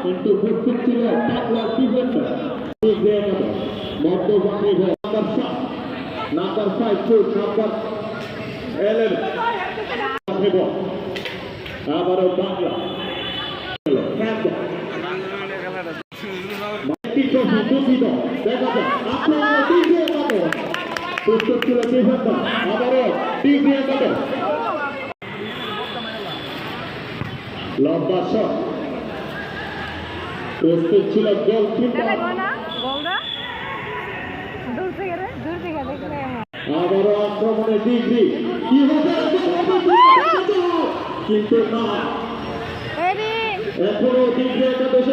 কিন্তু উপস্থিত ছিল পাগলার ডিফেন্ডার মধ্যবাণী নাম্বার 5 টু নাম্বার 11 আবারও বাংলা প্রস্তুত ছিল ডিফেন্ডার আবারও ডিফেন্ডার লম্বা শট প্রস্তুত ছিল গোলকিপার আবারও আক্রমণে ডিগ্রি কি হবে কিন্তু না এখনো ডিগ্রি একাদশ